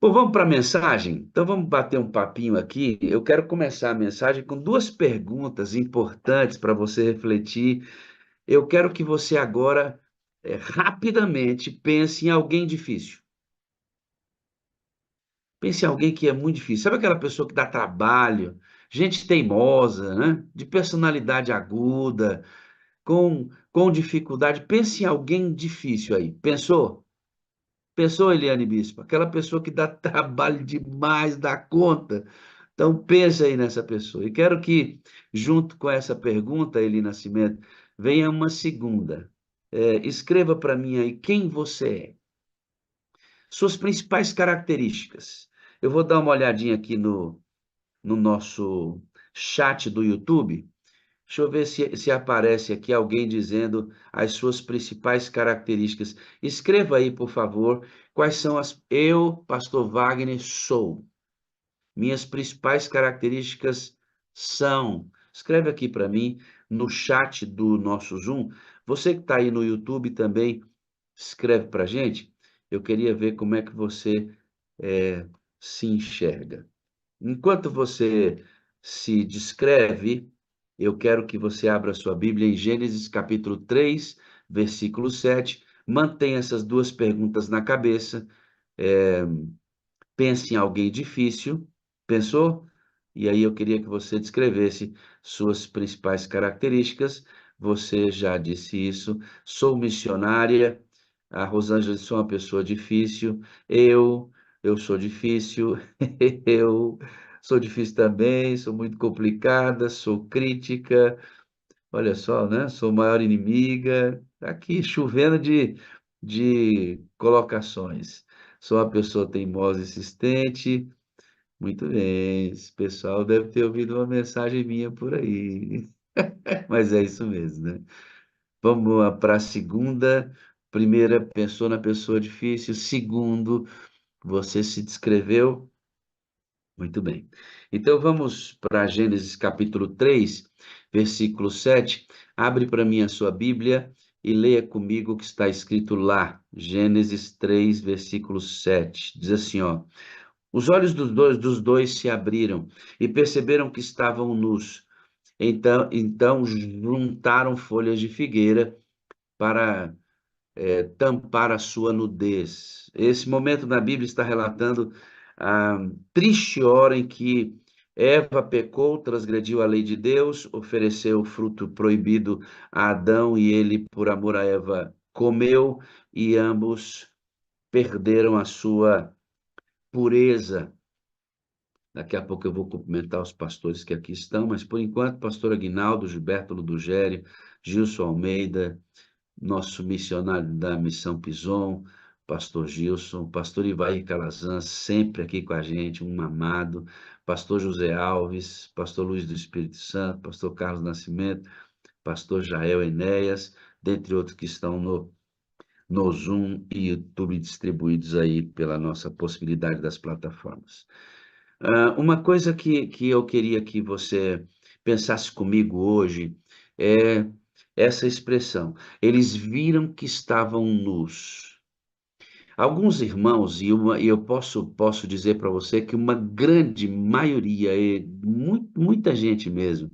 Bom, vamos para a mensagem? Então vamos bater um papinho aqui. Eu quero começar a mensagem com duas perguntas importantes para você refletir. Eu quero que você agora, rapidamente, pense em alguém difícil. Pense em alguém que é muito difícil. Sabe aquela pessoa que dá trabalho, gente teimosa, né? De personalidade aguda, com dificuldade. Pense em alguém difícil aí. Pensou? Pensou, Eliane Bispo? Aquela pessoa que dá trabalho demais, dá conta. Então, pense aí nessa pessoa. E quero que, junto com essa pergunta, Eli Nascimento, venha uma segunda. Escreva para mim aí quem você é, suas principais características. Eu vou dar uma olhadinha aqui no nosso chat do YouTube. Deixa eu ver se aparece aqui alguém dizendo as suas principais características. Escreva aí, por favor, quais são as. Eu, Pastor Wagner, sou. Minhas principais características são. Escreve aqui para mim no chat do nosso Zoom. Você que está aí no YouTube também, escreve para a gente. Eu queria ver como é que você se enxerga. Enquanto você se descreve, eu quero que você abra sua Bíblia em Gênesis capítulo 3, versículo 7. Mantenha essas duas perguntas na cabeça. É, pense em alguém difícil. Pensou? E aí eu queria que você descrevesse suas principais características. Você já disse isso. Sou missionária. A Rosângela disse, sou uma pessoa difícil. Eu sou difícil. Eu sou difícil também. Sou muito complicada. Sou crítica. Olha só, né? Sou maior inimiga. Tá aqui chovendo de colocações. Sou uma pessoa teimosa e insistente. Muito bem, esse pessoal deve ter ouvido uma mensagem minha por aí. Mas é isso mesmo, né? Vamos para a segunda. Primeira, pensou na pessoa difícil. Segundo, você se descreveu. Muito bem. Então vamos para Gênesis capítulo 3, versículo 7. Abre para mim a sua Bíblia e leia comigo o que está escrito lá. Gênesis 3, versículo 7. Diz assim, ó: os olhos dos dois se abriram e perceberam que estavam nus. Então juntaram folhas de figueira para tampar a sua nudez. Esse momento na Bíblia está relatando a triste hora em que Eva pecou, transgrediu a lei de Deus, ofereceu o fruto proibido a Adão e ele, por amor a Eva, comeu e ambos perderam a sua pureza. Daqui a pouco eu vou cumprimentar os pastores que aqui estão, mas por enquanto, pastor Aguinaldo, Gilberto Ludogério, Gilson Almeida, nosso missionário da Missão Pison, pastor Gilson, pastor Ivair Calazans, sempre aqui com a gente, um amado, pastor José Alves, pastor Luiz do Espírito Santo, pastor Carlos Nascimento, pastor Jael Enéas, dentre outros que estão no Zoom e YouTube distribuídos aí pela nossa possibilidade das plataformas. Uma coisa que eu queria que você pensasse comigo hoje é essa expressão. Eles viram que estavam nus. Alguns irmãos, e eu posso dizer para você que uma grande maioria, muita gente mesmo,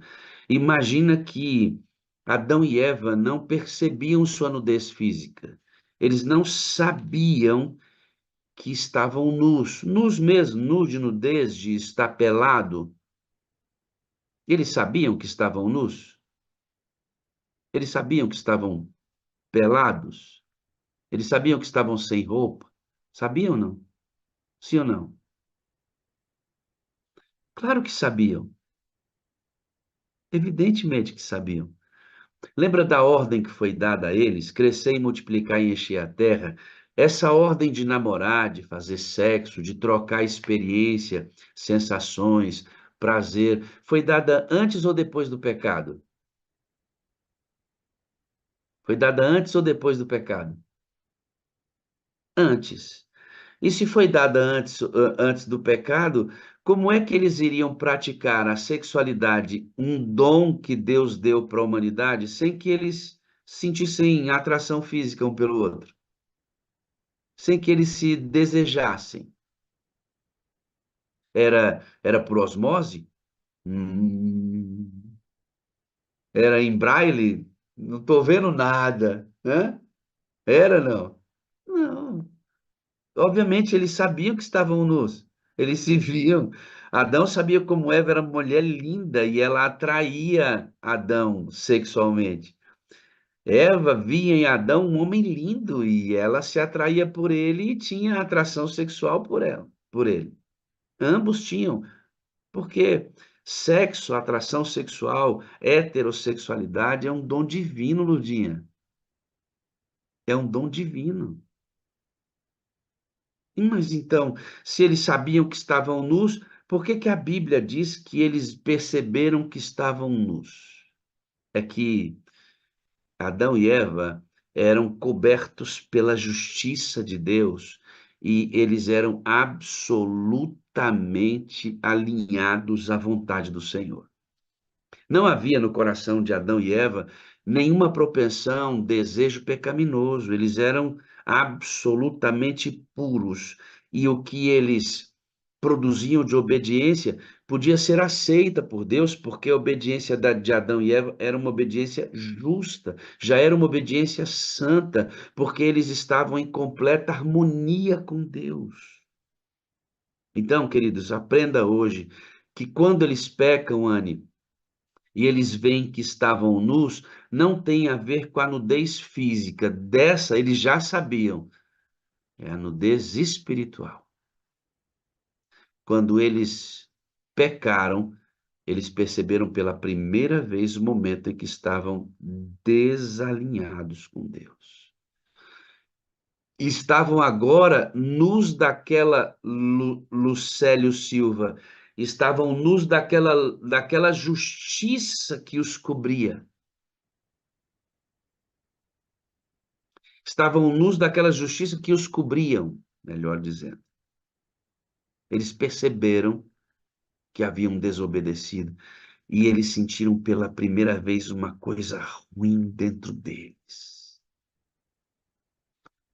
imagina que Adão e Eva não percebiam sua nudez física. Eles não sabiam que estavam nus, nus mesmo, nus de nudez, de estar pelado. Eles sabiam que estavam nus? Eles sabiam que estavam pelados? Eles sabiam que estavam sem roupa? Sabiam ou não? Sim ou não? Claro que sabiam. Evidentemente que sabiam. Lembra da ordem que foi dada a eles? Crescer e multiplicar e encher a terra. Essa ordem de namorar, de fazer sexo, de trocar experiência, sensações, prazer, foi dada antes ou depois do pecado? Foi dada antes ou depois do pecado? Antes. E se foi dada antes do pecado, como é que eles iriam praticar a sexualidade, um dom que Deus deu para a humanidade, sem que eles sentissem atração física um pelo outro, sem que eles se desejassem? Era por osmose? Era em braille? Não estou vendo nada, né? Era, não? Não. Obviamente, eles sabiam que estavam nus. Eles se viam. Adão sabia como Eva era uma mulher linda e ela atraía Adão sexualmente. Eva via em Adão um homem lindo e ela se atraía por ele e tinha atração sexual por ela, por ele. Ambos tinham, porque sexo, atração sexual, heterossexualidade é um dom divino, Ludinha. É um dom divino. Mas então, se eles sabiam que estavam nus, por que que a Bíblia diz que eles perceberam que estavam nus? É que Adão e Eva eram cobertos pela justiça de Deus e eles eram absolutamente alinhados à vontade do Senhor. Não havia no coração de Adão e Eva nenhuma propensão, desejo pecaminoso. Eles eram absolutamente puros. E o que eles produziam de obediência podia ser aceita por Deus, porque a obediência de Adão e Eva era uma obediência justa, já era uma obediência santa, porque eles estavam em completa harmonia com Deus. Então, queridos, aprenda hoje que quando eles pecam, Anne, e eles veem que estavam nus, não tem a ver com a nudez física. Dessa eles já sabiam. É a nudez espiritual. Quando eles pecaram, eles perceberam pela primeira vez o momento em que estavam desalinhados com Deus. Estavam agora nus daquela, Lucélio Silva, estavam nus daquela justiça que os cobria. Estavam nus daquela justiça que os cobriam, melhor dizendo. Eles perceberam que haviam desobedecido e eles sentiram pela primeira vez uma coisa ruim dentro deles.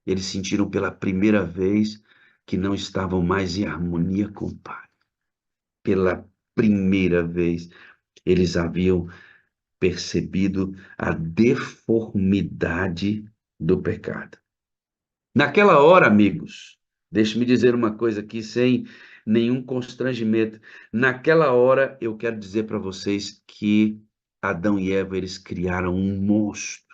Eles sentiram pela primeira vez que não estavam mais em harmonia com o Pai. Pela primeira vez, eles haviam percebido a deformidade do pecado. Naquela hora, amigos, deixe-me dizer uma coisa aqui sem nenhum constrangimento. Naquela hora, eu quero dizer para vocês que Adão e Eva, eles criaram um monstro.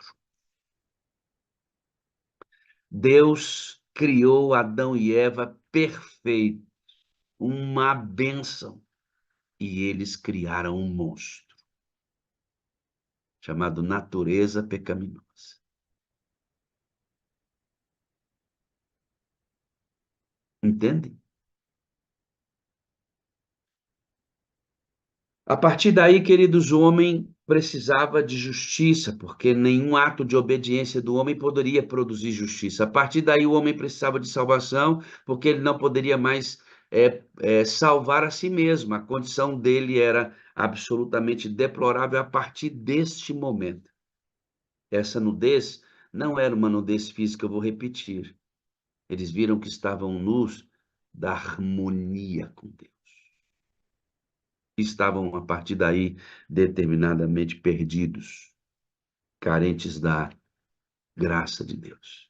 Deus criou Adão e Eva perfeito, uma bênção, e eles criaram um monstro chamado natureza pecaminosa. Entende? A partir daí, queridos, o homem precisava de justiça, porque nenhum ato de obediência do homem poderia produzir justiça. A partir daí, o homem precisava de salvação, porque ele não poderia mais salvar a si mesmo. A condição dele era absolutamente deplorável a partir deste momento. Essa nudez não era uma nudez física, eu vou repetir. Eles viram que estavam nus da harmonia com Deus. Estavam, a partir daí, determinadamente perdidos, carentes da graça de Deus.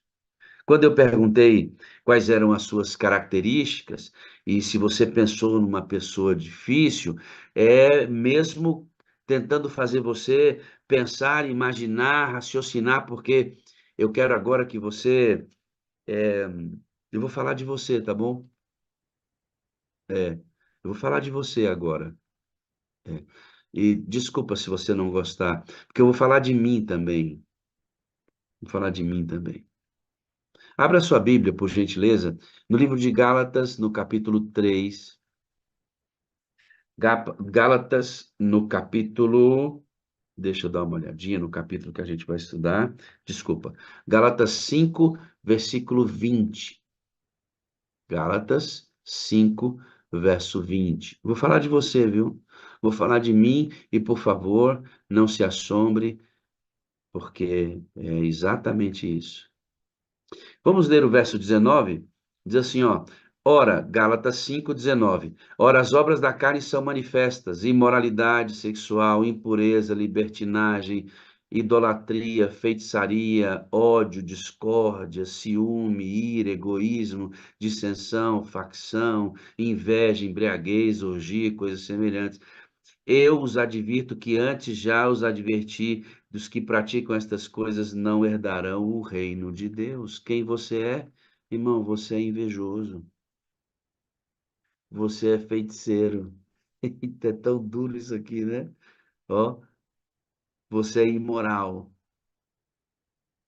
Quando eu perguntei quais eram as suas características, e se você pensou numa pessoa difícil, é mesmo tentando fazer você pensar, imaginar, raciocinar, porque eu quero agora que você. Eu vou falar de você, tá bom? Eu vou falar de você agora. É. E desculpa se você não gostar, porque eu vou falar de mim também. Vou falar de mim também. Abra sua Bíblia, por gentileza, no livro de Gálatas, no capítulo 3. Gálatas, no capítulo. Deixa eu dar uma olhadinha no capítulo que a gente vai estudar. Desculpa. Gálatas 5, versículo 20. Gálatas 5, verso 20. Vou falar de você, viu? Vou falar de mim e, por favor, não se assombre, porque é exatamente isso. Vamos ler o verso 19? Diz assim, ó: Ora, Gálatas 5:19. Ora, as obras da carne são manifestas: imoralidade sexual, impureza, libertinagem, idolatria, feitiçaria, ódio, discórdia, ciúme, ira, egoísmo, dissensão, facção, inveja, embriaguez, orgia, e coisas semelhantes. Eu os advirto que antes já os adverti dos que praticam estas coisas não herdarão o reino de Deus. Quem você é? Irmão, você é invejoso. Você é feiticeiro. Eita, é tão duro isso aqui, né? Ó, você é imoral.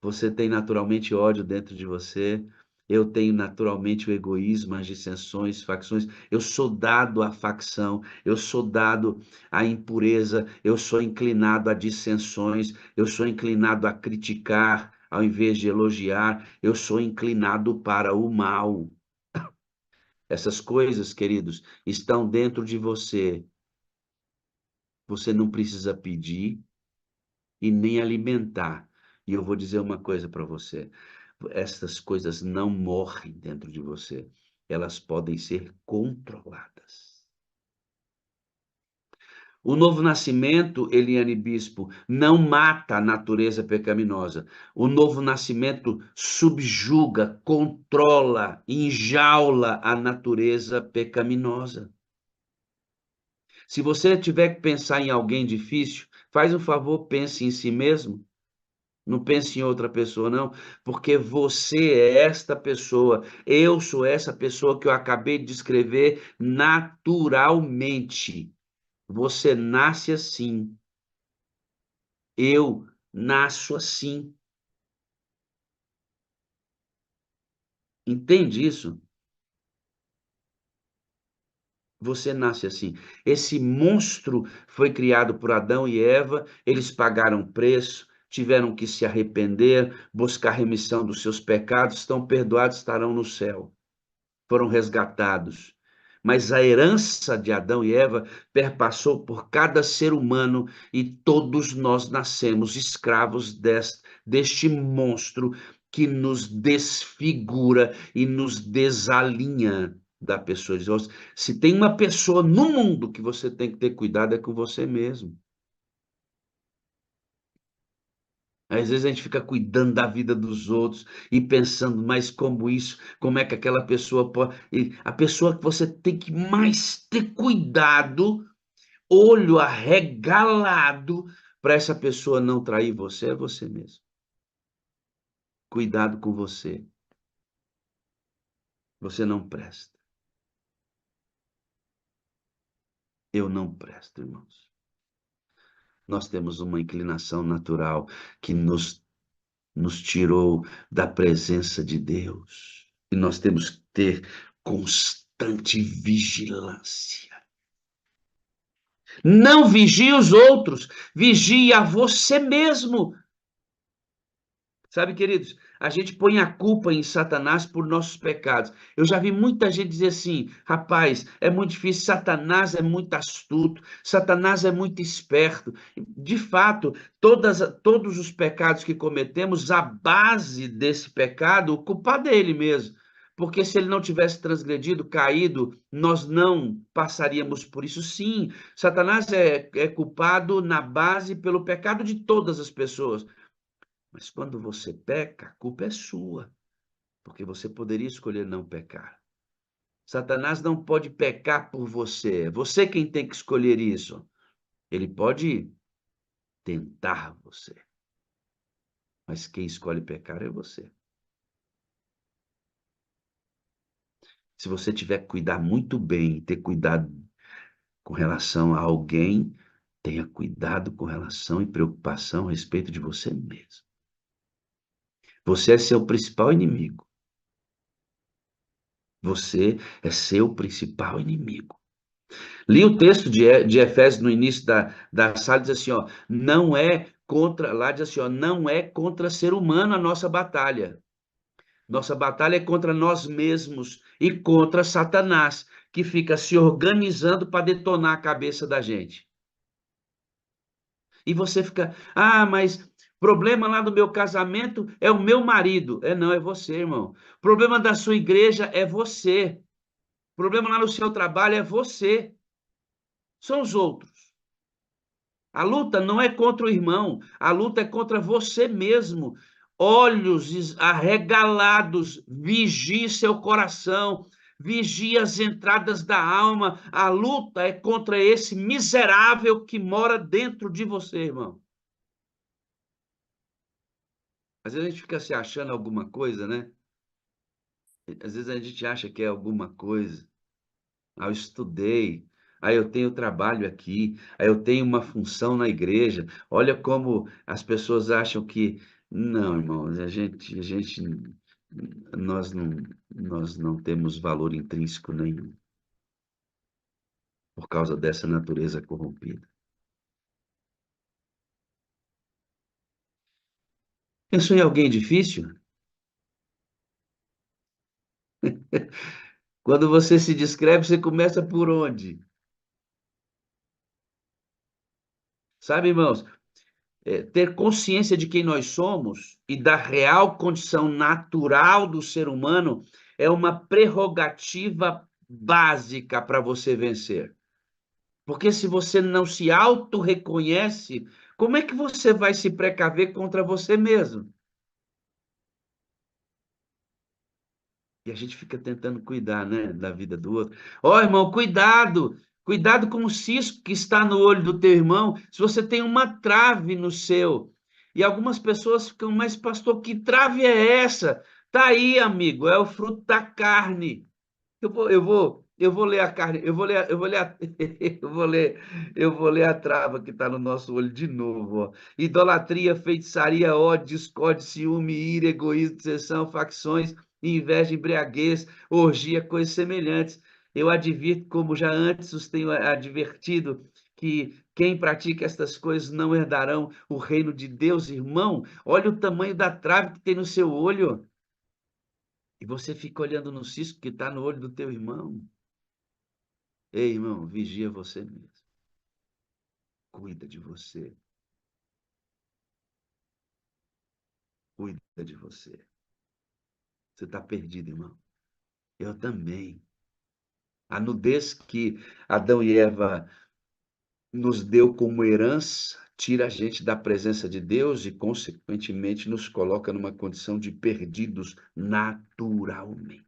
Você tem naturalmente ódio dentro de você. Eu tenho naturalmente o egoísmo, as dissensões, facções. Eu sou dado à facção, eu sou dado à impureza, eu sou inclinado a dissensões, eu sou inclinado a criticar ao invés de elogiar, eu sou inclinado para o mal. Essas coisas, queridos, estão dentro de você. Você não precisa pedir e nem alimentar. E eu vou dizer uma coisa para você: essas coisas não morrem dentro de você, elas podem ser controladas. O novo nascimento, Eliane Bispo, não mata a natureza pecaminosa. O novo nascimento subjuga, controla, enjaula a natureza pecaminosa. Se você tiver que pensar em alguém difícil, faz um favor, pense em si mesmo. Não pense em outra pessoa, não, porque você é esta pessoa. Eu sou essa pessoa que eu acabei de descrever naturalmente. Você nasce assim. Eu nasço assim. Entende isso? Você nasce assim. Esse monstro foi criado por Adão e Eva, eles pagaram preço, tiveram que se arrepender, buscar remissão dos seus pecados, estão perdoados, estarão no céu. Foram resgatados. Mas a herança de Adão e Eva perpassou por cada ser humano e todos nós nascemos escravos deste monstro que nos desfigura e nos desalinha da pessoa. Se tem uma pessoa no mundo que você tem que ter cuidado, é com você mesmo. Às vezes a gente fica cuidando da vida dos outros e pensando, mas como isso, como é que aquela pessoa pode. A pessoa que você tem que mais ter cuidado, olho arregalado, para essa pessoa não trair você, é você mesmo. Cuidado com você. Você não presta. Eu não presto, irmãos. Nós temos uma inclinação natural que nos tirou da presença de Deus. E nós temos que ter constante vigilância. Não vigie os outros, vigie a você mesmo. Sabe, queridos, a gente põe a culpa em Satanás por nossos pecados. Eu já vi muita gente dizer assim: rapaz, é muito difícil, Satanás é muito astuto, Satanás é muito esperto. De fato, todos os pecados que cometemos, a base desse pecado, o culpado é ele mesmo. Porque se ele não tivesse transgredido, caído, nós não passaríamos por isso. Sim, Satanás é culpado na base pelo pecado de todas as pessoas. Mas quando você peca, a culpa é sua, porque você poderia escolher não pecar. Satanás não pode pecar por você, é você quem tem que escolher isso. Ele pode tentar você, mas quem escolhe pecar é você. Se você tiver que cuidar muito bem, ter cuidado com relação a alguém, tenha cuidado com relação e preocupação a respeito de você mesmo. Você é seu principal inimigo. Você é seu principal inimigo. Li o texto de Efésios no início da sala, diz assim, ó, não é contra, lá diz assim, ó, não é contra ser humano a nossa batalha. Nossa batalha é contra nós mesmos e contra Satanás, que fica se organizando para detonar a cabeça da gente. E você fica, mas problema lá do meu casamento é o meu marido. Não, é você, irmão. Problema da sua igreja é você. problema lá no seu trabalho é você, são os outros. A luta não é contra o irmão, a luta é contra você mesmo. Olhos arregalados, vigie seu coração, vigie as entradas da alma. A luta é contra esse miserável que mora dentro de você, irmão. Às vezes a gente fica se achando alguma coisa, né? Às vezes a gente acha que é alguma coisa. Ah, eu estudei, aí eu tenho trabalho aqui, aí eu tenho uma função na igreja. Olha como as pessoas acham que não, irmãos, nós não, nós não temos valor intrínseco nenhum por causa dessa natureza corrompida. Pensou em alguém difícil? Quando você se descreve, você começa por onde? Sabe, irmãos? Ter consciência de quem nós somos e da real condição natural do ser humano é uma prerrogativa básica para você vencer. Porque se você não se auto-reconhece, como é que você vai se precaver contra você mesmo? E a gente fica tentando cuidar, né, da vida do outro. Ó, irmão, cuidado! Cuidado com o cisco que está no olho do teu irmão, se você tem uma trave no seu. E algumas pessoas ficam, mas pastor, que trave é essa? Tá aí, amigo, é o fruto da carne. Eu vou ler a carne, eu vou ler a trava que está no nosso olho de novo, ó. Idolatria, feitiçaria, ódio, discórdia, ciúme, ira, egoísmo, dissensão, facções, inveja, embriaguez, orgia, coisas semelhantes. Eu advirto, como já antes os tenho advertido, que quem pratica estas coisas não herdarão o reino de Deus, irmão. Olha o tamanho da trave que tem no seu olho. E você fica olhando no cisco que está no olho do teu irmão. Ei, irmão, vigia você mesmo. Cuida de você. Cuida de você. Você está perdido, irmão. Eu também. A nudez que Adão e Eva nos deu como herança tira a gente da presença de Deus e, consequentemente, nos coloca numa condição de perdidos naturalmente.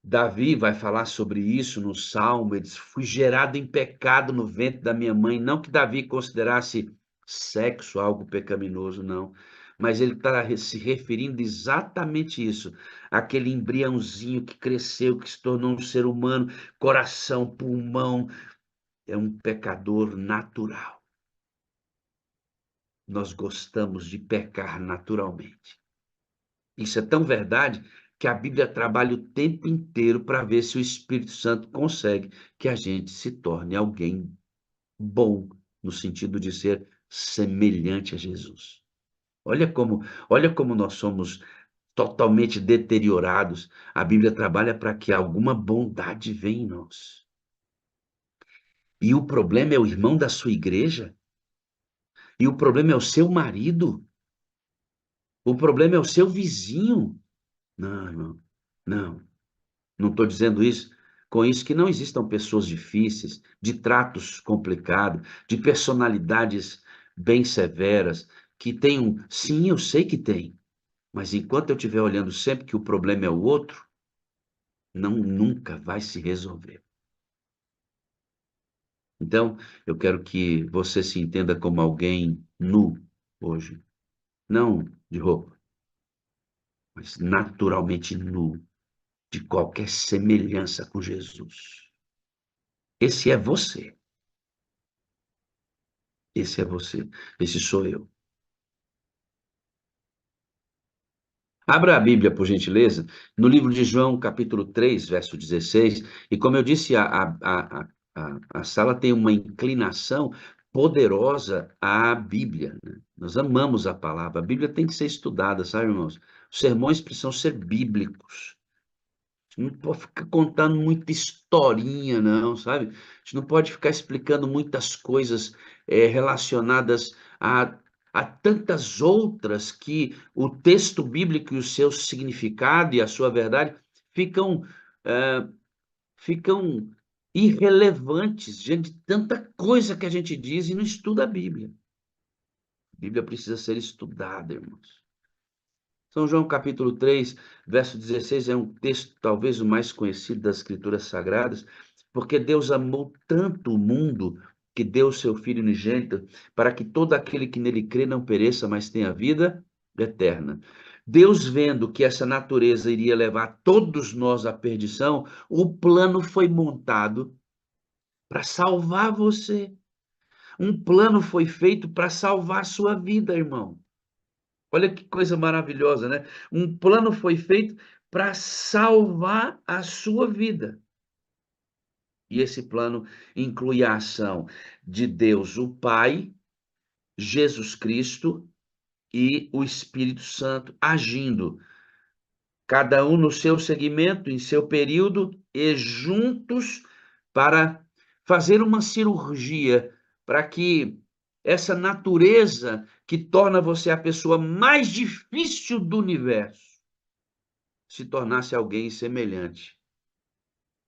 Davi vai falar sobre isso no Salmo. Ele diz: fui gerado em pecado no ventre da minha mãe. Não que Davi considerasse sexo algo pecaminoso, não. Mas ele está se referindo exatamente isso. Aquele embriãozinho que cresceu, que se tornou um ser humano, coração, pulmão, é um pecador natural. Nós gostamos de pecar naturalmente. Isso é tão verdade que a Bíblia trabalha o tempo inteiro para ver se o Espírito Santo consegue que a gente se torne alguém bom, no sentido de ser semelhante a Jesus. Olha como nós somos totalmente deteriorados. A Bíblia trabalha para que alguma bondade venha em nós. E o problema é o irmão da sua igreja? E o problema é o seu marido? O problema é o seu vizinho? Não, irmão, não. Não estou dizendo isso com isso que não existam pessoas difíceis, de tratos complicados, de personalidades bem severas, que tenham. Sim, eu sei que tem, mas enquanto eu estiver olhando sempre que o problema é o outro, não nunca vai se resolver. Então, eu quero que você se entenda como alguém nu hoje, não de roupa, mas naturalmente nu, de qualquer semelhança com Jesus. Esse é você. Esse é você. Esse sou eu. Abra a Bíblia, por gentileza, no livro de João, capítulo 3, verso 16. E como eu disse, a sala tem uma inclinação poderosa à Bíblia, né? Nós amamos a palavra. A Bíblia tem que ser estudada, sabe, irmãos? Os sermões precisam ser bíblicos. A gente não pode ficar contando muita historinha, não, sabe? A gente não pode ficar explicando muitas coisas relacionadas a tantas outras que o texto bíblico e o seu significado e a sua verdade ficam. ficam irrelevantes diante de tanta coisa que a gente diz e não estuda a Bíblia. A Bíblia precisa ser estudada, irmãos. São João capítulo 3, verso 16, é um texto talvez o mais conhecido das Escrituras Sagradas, porque Deus amou tanto o mundo que deu o seu Filho unigênito para que todo aquele que nele crê não pereça, mas tenha vida eterna. Deus vendo que essa natureza iria levar todos nós à perdição, o plano foi montado para salvar você. Um plano foi feito para salvar a sua vida, irmão. Olha que coisa maravilhosa, né? Um plano foi feito para salvar a sua vida. E esse plano inclui a ação de Deus, o Pai, Jesus Cristo e o Espírito Santo agindo, cada um no seu segmento, em seu período, e juntos para fazer uma cirurgia para que essa natureza que torna você a pessoa mais difícil do universo se tornasse alguém semelhante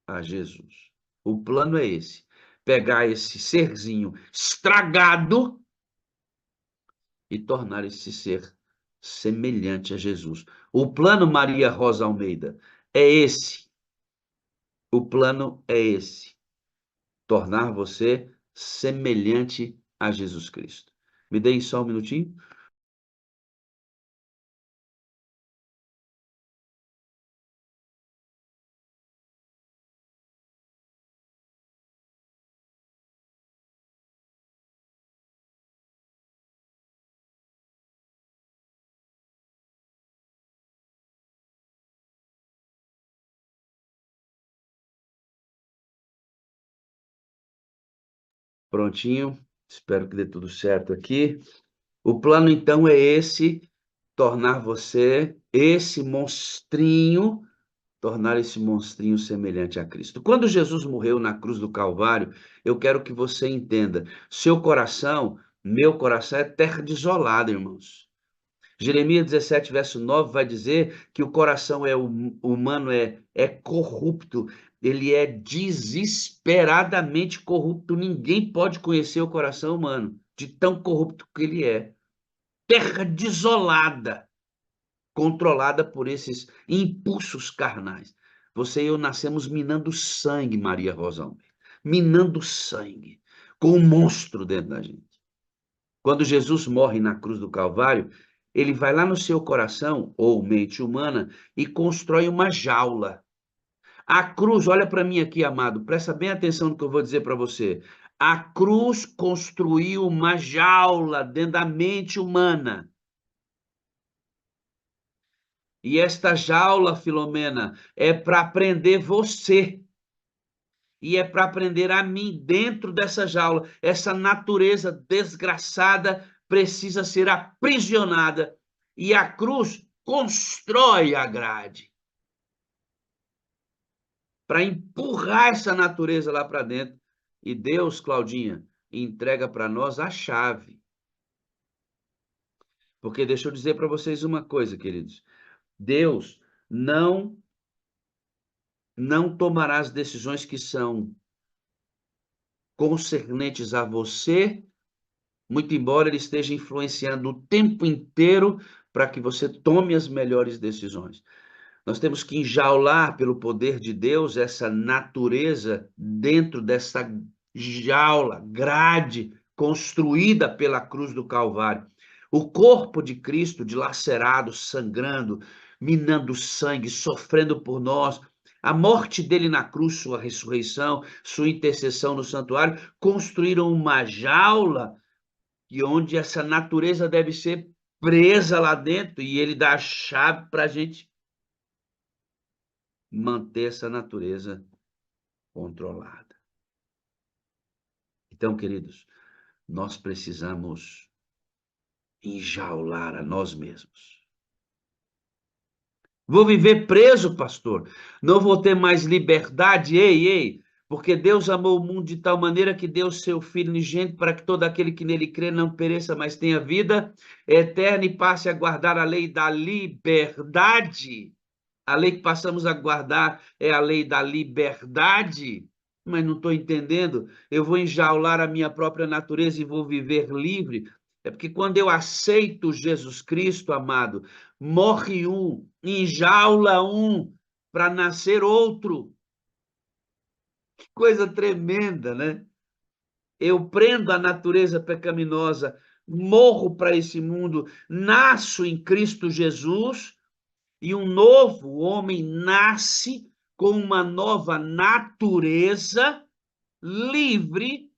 a Jesus. O plano é esse: pegar esse serzinho estragado e tornar esse ser semelhante a Jesus. O plano, Maria Rosa Almeida, é esse. O plano é esse: tornar você semelhante a Jesus Cristo. Me deem só um minutinho. Prontinho. Espero que dê tudo certo aqui. O plano, então, é esse: tornar você tornar esse monstrinho semelhante a Cristo. Quando Jesus morreu na cruz do Calvário, eu quero que você entenda, seu coração, meu coração é terra desolada, irmãos. Jeremias 17, verso 9 vai dizer que o coração humano é corrupto, ele é desesperadamente corrupto. Ninguém pode conhecer o coração humano, de tão corrupto que ele é. Terra desolada, controlada por esses impulsos carnais. Você e eu nascemos minando sangue, Maria Rosa Almeida, minando sangue, com um monstro dentro da gente. Quando Jesus morre na cruz do Calvário, ele vai lá no seu coração, ou mente humana, e constrói uma jaula. A cruz, olha para mim aqui, amado, presta bem atenção no que eu vou dizer para você. A cruz construiu uma jaula dentro da mente humana. E esta jaula, Filomena, é para prender você. E é para prender a mim dentro dessa jaula. Essa natureza desgraçada precisa ser aprisionada. E a cruz constrói a grade para empurrar essa natureza lá para dentro. E Deus, Claudinha, entrega para nós a chave. Porque deixa eu dizer para vocês uma coisa, queridos. Deus não tomará as decisões que são concernentes a você, muito embora ele esteja influenciando o tempo inteiro para que você tome as melhores decisões. Nós temos que enjaular pelo poder de Deus essa natureza dentro dessa jaula, grade construída pela cruz do Calvário. O corpo de Cristo dilacerado, sangrando, minando sangue, sofrendo por nós, a morte dele na cruz, sua ressurreição, sua intercessão no santuário, construíram uma jaula e onde essa natureza deve ser presa lá dentro, e ele dá a chave para a gente manter essa natureza controlada. Então, queridos, nós precisamos enjaular a nós mesmos. Vou viver preso, pastor. Não vou ter mais liberdade. Ei, ei, porque Deus amou o mundo de tal maneira que deu seu Filho unigênito para que todo aquele que nele crê não pereça, mas tenha vida eterna e passe a guardar a lei da liberdade. A lei que passamos a guardar é a lei da liberdade, mas não estou entendendo. Eu vou enjaular a minha própria natureza e vou viver livre. É porque quando eu aceito Jesus Cristo, amado, morre um, enjaula um para nascer outro. Que coisa tremenda, né? Eu prendo a natureza pecaminosa, morro para esse mundo, nasço em Cristo Jesus e um novo homem nasce com uma nova natureza, livre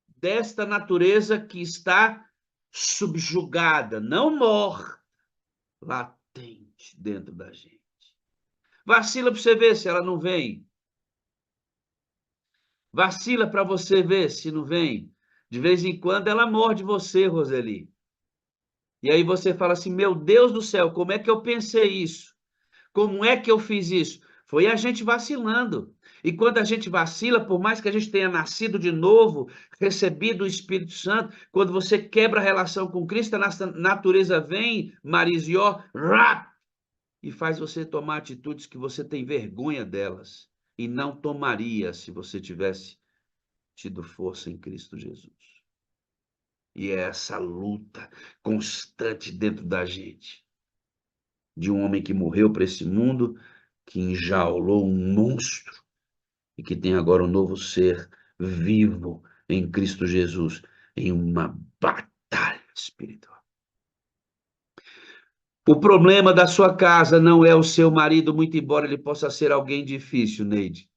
desta natureza que está subjugada, não morre, latente dentro da gente. Vacila para você ver se ela não vem. Vacila para você ver se não vem. De vez em quando ela morde você, Roseli. E aí você fala assim: meu Deus do céu, como é que eu pensei isso? Como é que eu fiz isso? Foi a gente vacilando. E quando a gente vacila, por mais que a gente tenha nascido de novo, recebido o Espírito Santo, quando você quebra a relação com Cristo, a natureza vem, Marisió, e faz você tomar atitudes que você tem vergonha delas e não tomaria se você tivesse tido força em Cristo Jesus. E é essa luta constante dentro da gente, de um homem que morreu para esse mundo, que enjaulou um monstro e que tem agora um novo ser vivo em Cristo Jesus, em uma batalha espiritual. O problema da sua casa não é o seu marido, muito embora ele possa ser alguém difícil, Neide.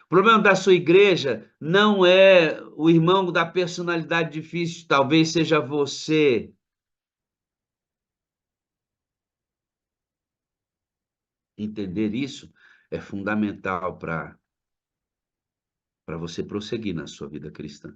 O problema da sua igreja não é o irmão da personalidade difícil, talvez seja você. Entender isso é fundamental para você prosseguir na sua vida cristã.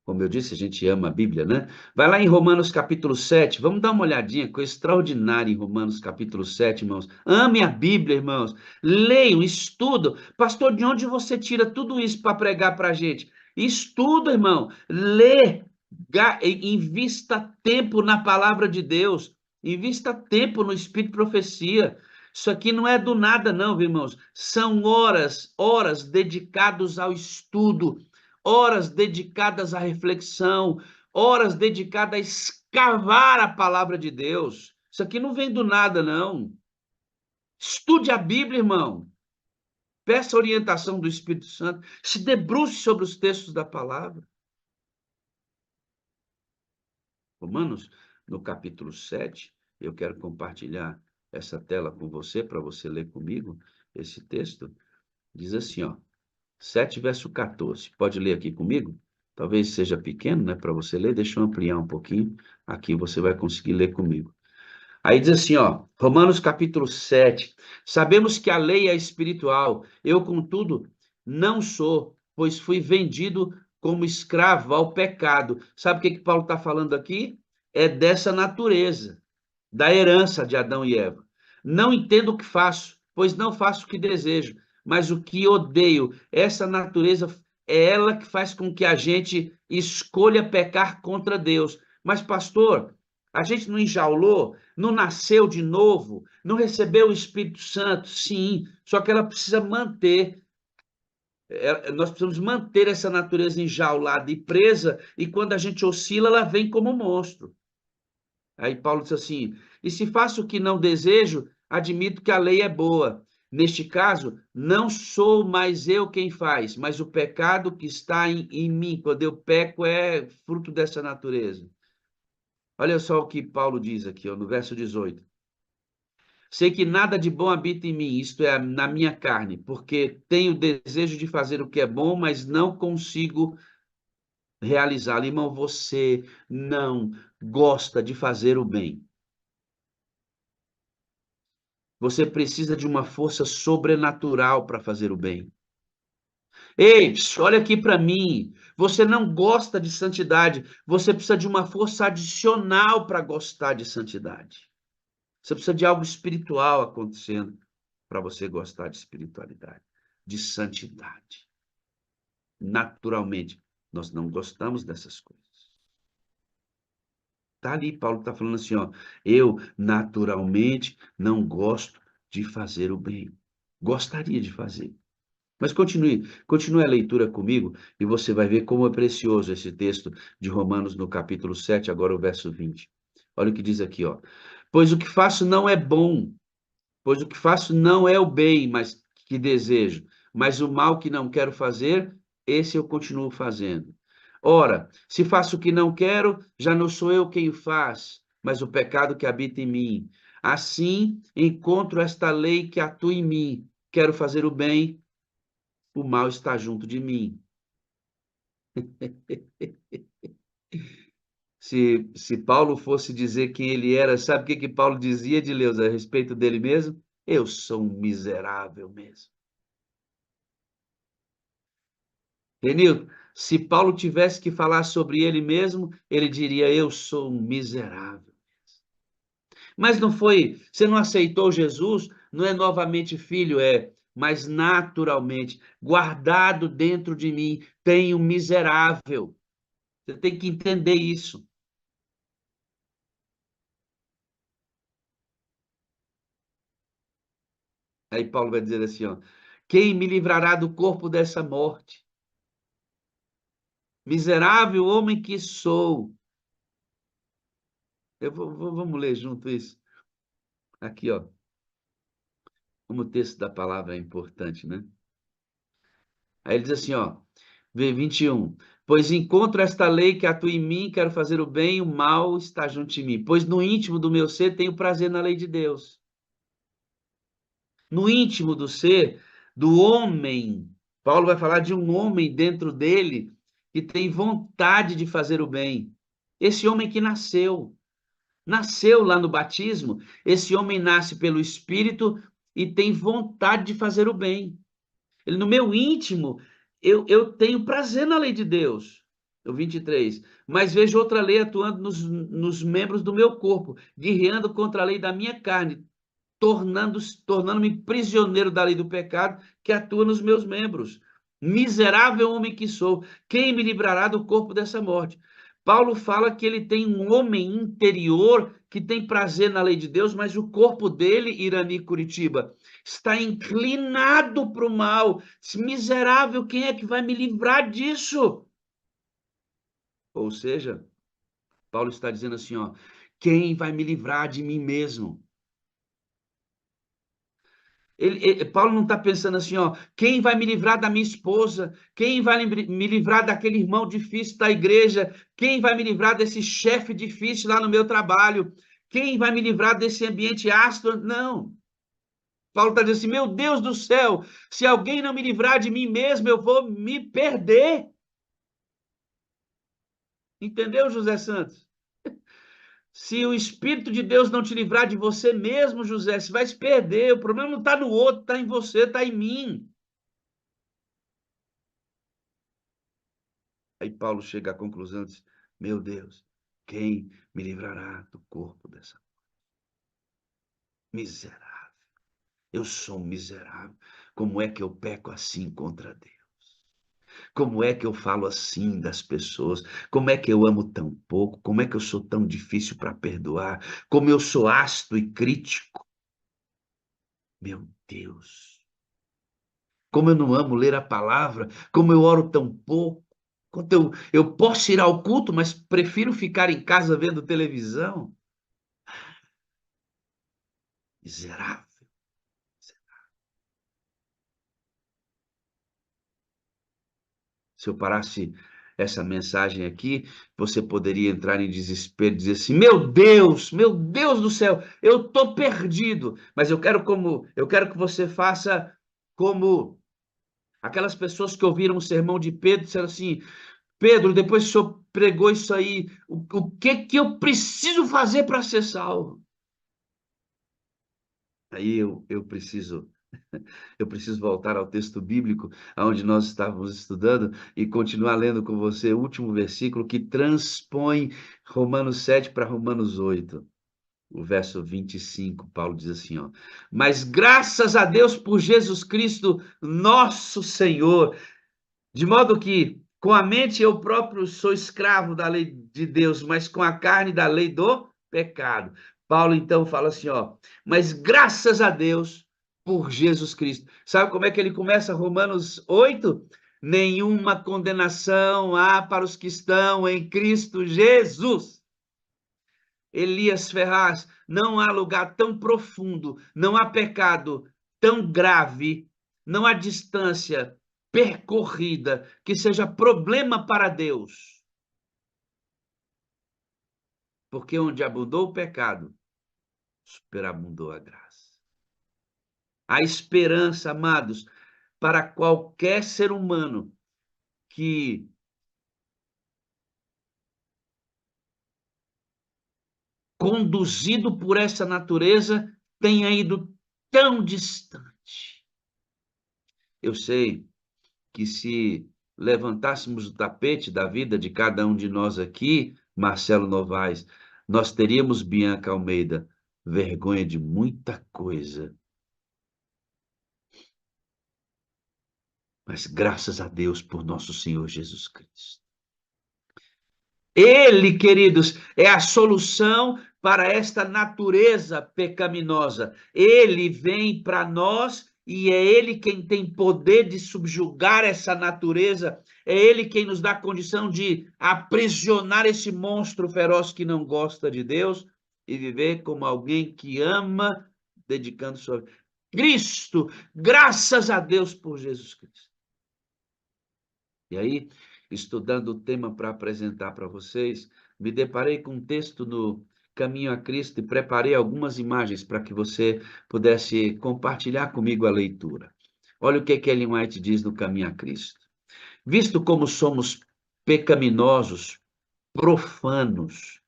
Como eu disse, a gente ama a Bíblia, né? Vai lá em Romanos capítulo 7, vamos dar uma olhadinha, coisa extraordinária em Romanos capítulo 7, irmãos. Ame a Bíblia, irmãos. Leiam, estudam. Pastor, de onde você tira tudo isso para pregar para a gente? Estuda, irmão. Lê. Invista tempo na palavra de Deus. Invista tempo no Espírito de Profecia. Isso aqui não é do nada, não, viu, irmãos. São horas, horas dedicadas ao estudo, horas dedicadas à reflexão, horas dedicadas a escavar a palavra de Deus. Isso aqui não vem do nada, não. Estude a Bíblia, irmão. Peça orientação do Espírito Santo. Se debruce sobre os textos da palavra. Romanos, no capítulo 7, eu quero compartilhar essa tela com você, para você ler comigo esse texto. Diz assim, ó, 7, verso 14. Pode ler aqui comigo? Talvez seja pequeno, né, para você ler. Deixa eu ampliar um pouquinho. Aqui você vai conseguir ler comigo. Aí diz assim, ó, Romanos capítulo 7. Sabemos que a lei é espiritual. Eu, contudo, não sou, pois fui vendido como escravo ao pecado. Sabe o que Paulo está falando aqui? É dessa natureza, da herança de Adão e Eva. Não entendo o que faço, pois não faço o que desejo, mas o que odeio. Essa natureza é ela que faz com que a gente escolha pecar contra Deus. Mas, pastor, a gente não enjaulou, não nasceu de novo, não recebeu o Espírito Santo? Sim, só que ela precisa manter. Nós precisamos manter essa natureza enjaulada e presa, e quando a gente oscila, ela vem como um monstro. Aí Paulo diz assim: e se faço o que não desejo, admito que a lei é boa. Neste caso, não sou mais eu quem faz, mas o pecado que está em mim. Quando eu peco, é fruto dessa natureza. Olha só o que Paulo diz aqui, ó, no verso 18. Sei que nada de bom habita em mim, isto é, na minha carne, porque tenho desejo de fazer o que é bom, mas não consigo realizá-lo. Irmão, você não gosta de fazer o bem. Você precisa de uma força sobrenatural para fazer o bem. Ei, olha aqui para mim. Você não gosta de santidade. Você precisa de uma força adicional para gostar de santidade. Você precisa de algo espiritual acontecendo para você gostar de espiritualidade, de santidade. Naturalmente, nós não gostamos dessas coisas. Tá ali, Paulo está falando assim, ó, eu naturalmente não gosto de fazer o bem. Gostaria de fazer. Mas continue a leitura comigo e você vai ver como é precioso esse texto de Romanos no capítulo 7, agora o verso 20. Olha o que diz aqui, ó. Pois o que faço não é bom, pois o que faço não é o bem, mas que desejo, mas o mal que não quero fazer, esse eu continuo fazendo. Ora, se faço o que não quero, já não sou eu quem o faz, mas o pecado que habita em mim. Assim, encontro esta lei que atua em mim. Quero fazer o bem, o mal está junto de mim. Se Paulo fosse dizer quem ele era, sabe o que que Paulo dizia de Deus a respeito dele mesmo? Eu sou um miserável mesmo. Entendeu? Se Paulo tivesse que falar sobre ele mesmo, ele diria: Eu sou um miserável. Mas não foi, você não aceitou Jesus, não é novamente filho, mas naturalmente, guardado dentro de mim, tem um miserável. Você tem que entender isso. Aí Paulo vai dizer assim, ó: Quem me livrará do corpo dessa morte? Miserável homem que sou. Vamos ler junto isso. Aqui, ó. Como o texto da palavra é importante, né? Aí ele diz assim, ó, 21. Pois encontro esta lei que atua em mim, quero fazer o bem, o mal está junto de mim. Pois no íntimo do meu ser tenho prazer na lei de Deus. No íntimo do ser, do homem, Paulo vai falar de um homem dentro dele que tem vontade de fazer o bem. Esse homem que nasceu lá no batismo, esse homem nasce pelo Espírito e tem vontade de fazer o bem. Ele, no meu íntimo, eu tenho prazer na lei de Deus. O 23. Mas vejo outra lei atuando nos membros do meu corpo, guerreando contra a lei da minha carne, tornando-me prisioneiro da lei do pecado que atua nos meus membros. Miserável homem que sou, quem me livrará do corpo dessa morte? Paulo fala que ele tem um homem interior que tem prazer na lei de Deus, mas o corpo dele, Irani Curitiba, está inclinado para o mal. Miserável, quem é que vai me livrar disso? Ou seja, Paulo está dizendo assim, ó, quem vai me livrar de mim mesmo? Paulo não está pensando assim, ó, quem vai me livrar da minha esposa? Quem vai me livrar daquele irmão difícil da igreja? Quem vai me livrar desse chefe difícil lá no meu trabalho? Quem vai me livrar desse ambiente ácido? Não. Paulo está dizendo assim, meu Deus do céu, se alguém não me livrar de mim mesmo, eu vou me perder. Entendeu, José Santos? Se o Espírito de Deus não te livrar de você mesmo, José, você vai se perder. O problema não está no outro, está em você, está em mim. Aí Paulo chega à conclusão, diz, meu Deus, quem me livrará do corpo dessa miserável? Eu sou um miserável. Como é que eu peco assim contra Deus? Como é que eu falo assim das pessoas? Como é que eu amo tão pouco? Como é que eu sou tão difícil para perdoar? Como eu sou ácido e crítico? Meu Deus. Como eu não amo ler a palavra? Como eu oro tão pouco? Quanto eu posso ir ao culto, mas prefiro ficar em casa vendo televisão? Miserável. Se eu parasse essa mensagem aqui, você poderia entrar em desespero e dizer assim: meu Deus do céu, eu estou perdido. Mas eu quero que você faça como aquelas pessoas que ouviram o sermão de Pedro, disseram assim: Pedro, depois que o senhor pregou isso aí, o que que eu preciso fazer para ser salvo? Aí eu preciso voltar ao texto bíblico, onde nós estávamos estudando, e continuar lendo com você o último versículo que transpõe Romanos 7 para Romanos 8. O verso 25, Paulo diz assim, ó: Mas graças a Deus por Jesus Cristo, nosso Senhor, de modo que, Com a mente eu próprio sou escravo da lei de Deus, mas com a carne da lei do pecado. Paulo então fala assim, ó, mas graças a Deus por Jesus Cristo. Sabe como é que ele começa Romanos 8? Nenhuma condenação há para os que estão em Cristo Jesus. Elias Ferraz, não há lugar tão profundo, não há pecado tão grave, não há distância percorrida que seja problema para Deus. Porque onde abundou o pecado, superabundou a graça. A esperança, amados, para qualquer ser humano que conduzido por essa natureza tenha ido tão distante. Eu sei que se levantássemos o tapete da vida de cada um de nós aqui, Marcelo Novaes, nós teríamos, Bianca Almeida, vergonha de muita coisa. Mas graças a Deus por nosso Senhor Jesus Cristo. Ele, queridos, é a solução para esta natureza pecaminosa. Ele vem para nós e é ele quem tem poder de subjugar essa natureza. É ele quem nos dá a condição de aprisionar esse monstro feroz que não gosta de Deus e viver como alguém que ama, dedicando sua vida. Cristo, graças a Deus por Jesus Cristo. E aí, estudando o tema para apresentar para vocês, me deparei com um texto no Caminho a Cristo e preparei algumas imagens para que você pudesse compartilhar comigo a leitura. Olha o que Ellen White diz no Caminho a Cristo. Visto como somos pecaminosos, profanos,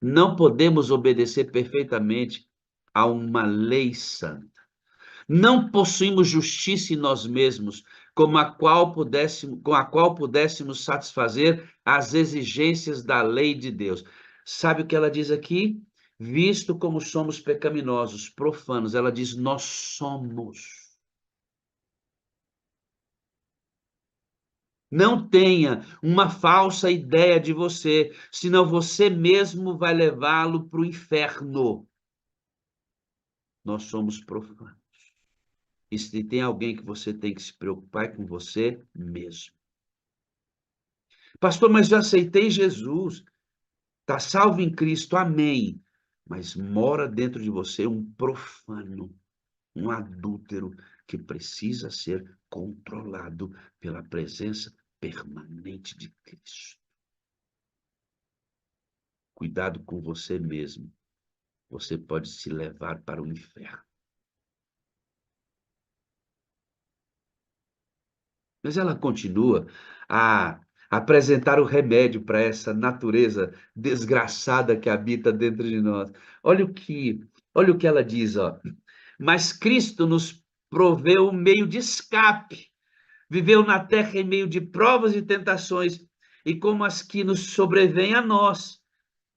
não podemos obedecer perfeitamente a uma lei santa. Não possuímos justiça em nós mesmos, com a qual pudéssemos satisfazer as exigências da lei de Deus. Sabe o que ela diz aqui? Visto como somos pecaminosos, profanos, ela diz: nós somos. Não tenha uma falsa ideia de você, senão você mesmo vai levá-lo para o inferno. Nós somos profanos. E se tem alguém que você tem que se preocupar, é com você mesmo. Pastor, mas já aceitei Jesus. Está salvo em Cristo, amém. Mas mora dentro de você um profano, um adúltero que precisa ser controlado pela presença permanente de Cristo. Cuidado com você mesmo. Você pode se levar para o inferno. Mas ela continua a apresentar o remédio para essa natureza desgraçada que habita dentro de nós. Olha o que ela diz, ó. Mas Cristo nos proveu um meio de escape. Viveu na terra em meio de provas e tentações, e como as que nos sobrevêm a nós.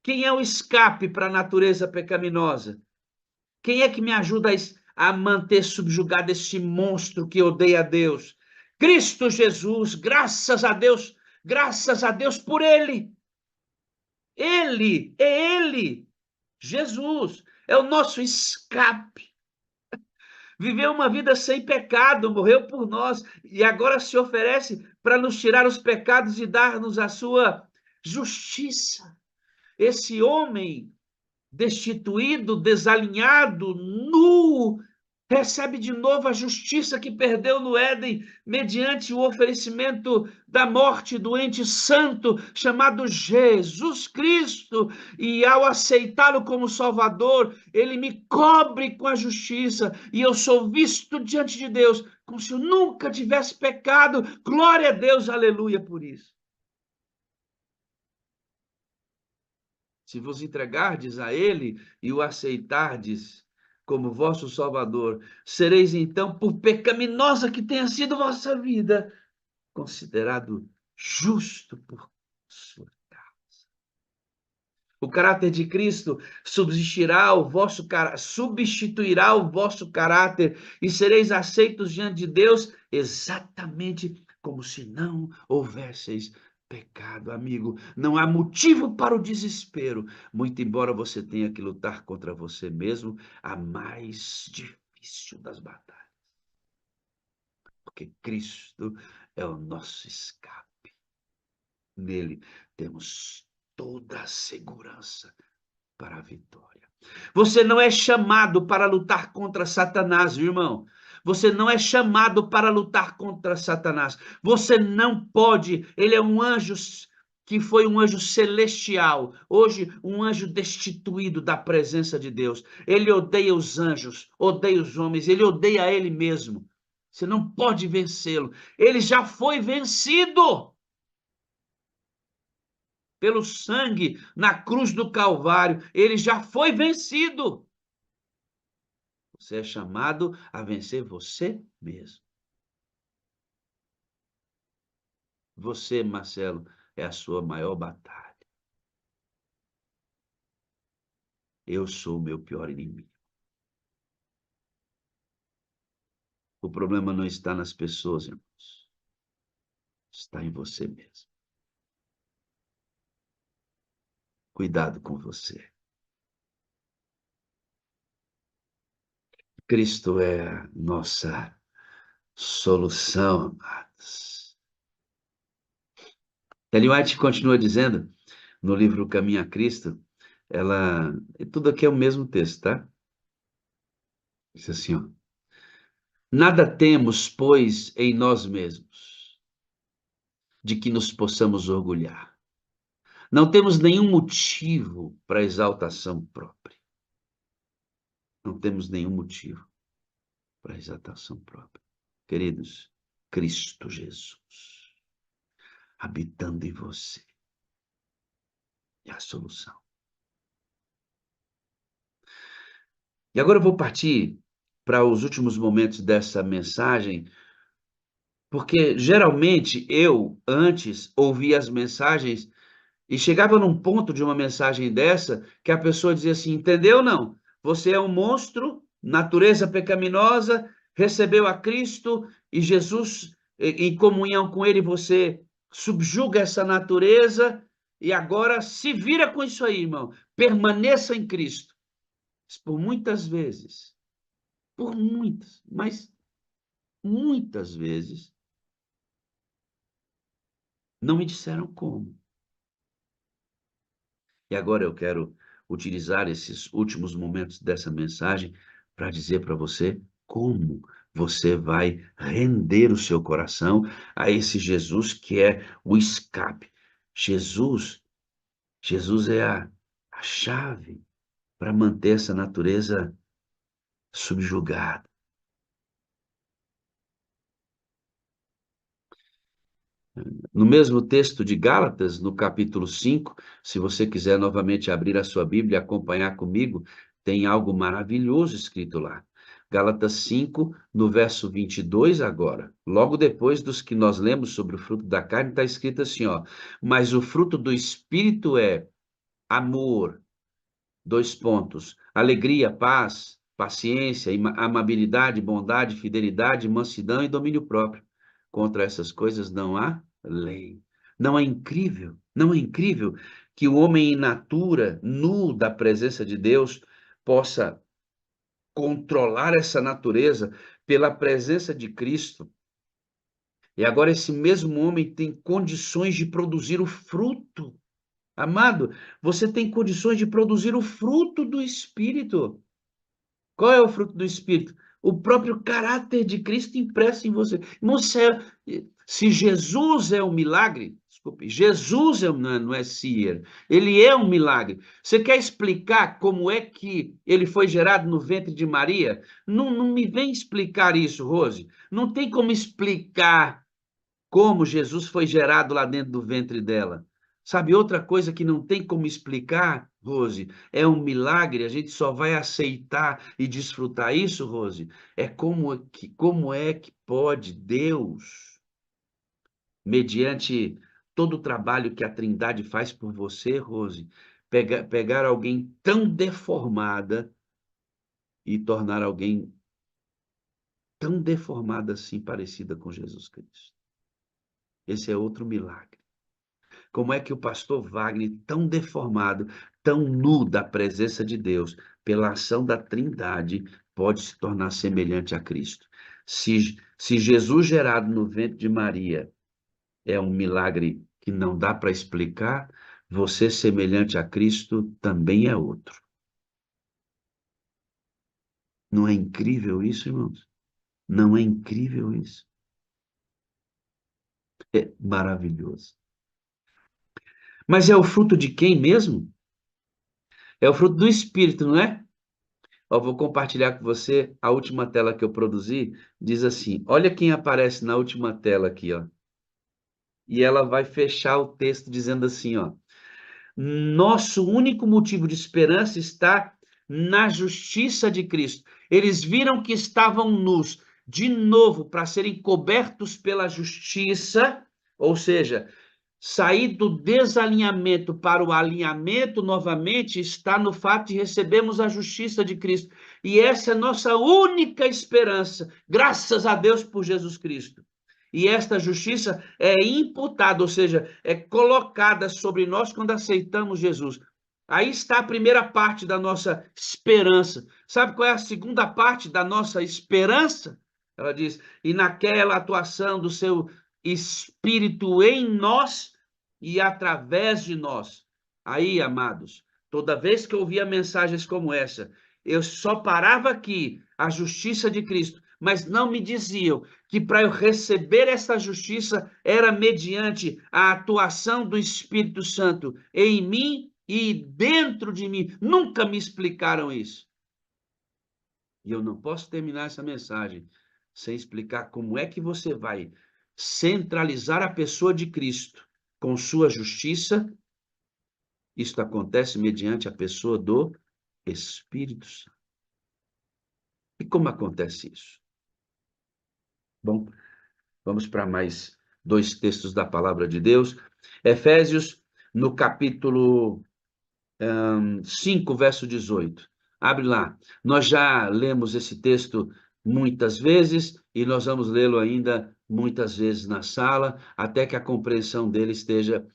Quem é o escape para a natureza pecaminosa? Quem é que me ajuda a manter subjugado esse monstro que odeia a Deus? Cristo Jesus, graças a Deus por Ele. Ele, Jesus, é o nosso escape. Viveu uma vida sem pecado, morreu por nós e agora se oferece para nos tirar os pecados e dar-nos a sua justiça. Esse homem destituído, desalinhado, nu, recebe de novo a justiça que perdeu no Éden, mediante o oferecimento da morte do ente santo, chamado Jesus Cristo, e ao aceitá-lo como Salvador, ele me cobre com a justiça, e eu sou visto diante de Deus, como se eu nunca tivesse pecado. Glória a Deus, aleluia por isso. Se vos entregardes a ele e o aceitardes como vosso Salvador, sereis então, por pecaminosa que tenha sido vossa vida, considerado justo por sua causa. O caráter de Cristo substituirá o vosso caráter e sereis aceitos diante de Deus exatamente como se não houvesseis pecado, amigo. Não há motivo para o desespero, muito embora você tenha que lutar contra você mesmo, a mais difícil das batalhas, porque Cristo é o nosso escape. Nele temos toda a segurança para a vitória. Você não é chamado para lutar contra Satanás, irmão. Você não é chamado para lutar contra Satanás. Você não pode. Ele é um anjo que foi um anjo celestial. Hoje, um anjo destituído da presença de Deus. Ele odeia os anjos, odeia os homens, ele odeia ele mesmo. Você não pode vencê-lo. Ele já foi vencido pelo sangue na cruz do Calvário. Ele já foi vencido. Você é chamado a vencer você mesmo. Você, Marcelo, é a sua maior batalha. Eu sou o meu pior inimigo. O problema não está nas pessoas, irmãos. Está em você mesmo. Cuidado com você. Cristo é a nossa solução, amados. Ellen White continua dizendo, no livro Caminho a Cristo, ela... Tudo aqui é o mesmo texto, tá? Diz assim, ó. Nada temos, pois, em nós mesmos, de que nos possamos orgulhar. Não temos nenhum motivo para exaltação própria. Não temos nenhum motivo para exaltação própria. Queridos, Cristo Jesus, habitando em você, é a solução. E agora eu vou partir para os últimos momentos dessa mensagem, porque geralmente eu, antes, ouvia as mensagens e chegava num ponto de uma mensagem dessa que a pessoa dizia assim: entendeu? Não, você é um monstro, natureza pecaminosa, recebeu a Cristo e Jesus, em comunhão com Ele, você subjuga essa natureza e agora se vira com isso aí, irmão. Permaneça em Cristo. Por muitas vezes, por muitas, mas muitas vezes, não me disseram como. E agora eu quero utilizar esses últimos momentos dessa mensagem para dizer para você como você vai render o seu coração a esse Jesus que é o escape. Jesus, Jesus é a chave para manter essa natureza subjugada. No mesmo texto de Gálatas, no capítulo 5, se você quiser novamente abrir a sua Bíblia e acompanhar comigo, tem algo maravilhoso escrito lá. Gálatas 5, no verso 22 agora, logo depois dos que nós lemos sobre o fruto da carne, está escrito assim, ó, mas o fruto do Espírito é amor, dois pontos, alegria, paz, paciência, amabilidade, bondade, fidelidade, mansidão e domínio próprio. Contra essas coisas não há lei. Não é incrível? Não é incrível que o homem in natura, nu da presença de Deus, possa controlar essa natureza pela presença de Cristo? E agora esse mesmo homem tem condições de produzir o fruto. Amado, você tem condições de produzir o fruto do Espírito. Qual é o fruto do Espírito? O próprio caráter de Cristo impresso em você. Irmão, se Jesus é um milagre, desculpe, Jesus não é Seer, ele é um milagre. Você quer explicar como é que ele foi gerado no ventre de Maria? Não, não me vem explicar isso, Rose. Não tem como explicar como Jesus foi gerado lá dentro do ventre dela. Sabe, outra coisa que não tem como explicar, Rose, é um milagre, a gente só vai aceitar e desfrutar isso, Rose, é como é que pode Deus, mediante todo o trabalho que a Trindade faz por você, Rose, pegar alguém tão deformada e tornar alguém tão deformada assim, parecida com Jesus Cristo. Esse é outro milagre. Como é que o pastor Wagner, tão deformado, tão nu da presença de Deus, pela ação da Trindade, pode se tornar semelhante a Cristo? Se Jesus gerado no ventre de Maria é um milagre que não dá para explicar, você semelhante a Cristo também é outro. Não é incrível isso, irmãos? Não é incrível isso? É maravilhoso. Mas é o fruto de quem mesmo? É o fruto do Espírito, não é? Ó, vou compartilhar com você a última tela que eu produzi. Diz assim: olha quem aparece na última tela aqui, ó. E ela vai fechar o texto dizendo assim, ó: nosso único motivo de esperança está na justiça de Cristo. Eles viram que estavam nus de novo para serem cobertos pela justiça, ou seja, sair do desalinhamento para o alinhamento novamente está no fato de recebermos a justiça de Cristo. E essa é nossa única esperança, graças a Deus por Jesus Cristo. E esta justiça é imputada, ou seja, é colocada sobre nós quando aceitamos Jesus. Aí está a primeira parte da nossa esperança. Sabe qual é a segunda parte da nossa esperança? Ela diz: e naquela atuação do seu Espírito em nós e através de nós. Aí, amados, toda vez que eu ouvia mensagens como essa, eu só parava aqui, a justiça de Cristo, mas não me diziam que para eu receber essa justiça era mediante a atuação do Espírito Santo em mim e dentro de mim. Nunca me explicaram isso. E eu não posso terminar essa mensagem sem explicar como é que você vai centralizar a pessoa de Cristo com sua justiça. Isto acontece mediante a pessoa do Espírito Santo. E como acontece isso? Bom, vamos para mais dois textos da palavra de Deus. Efésios, no capítulo 5, verso 18. Abre lá. Nós já lemos esse texto muitas vezes e nós vamos lê-lo ainda muitas vezes na sala, até que a compreensão dele esteja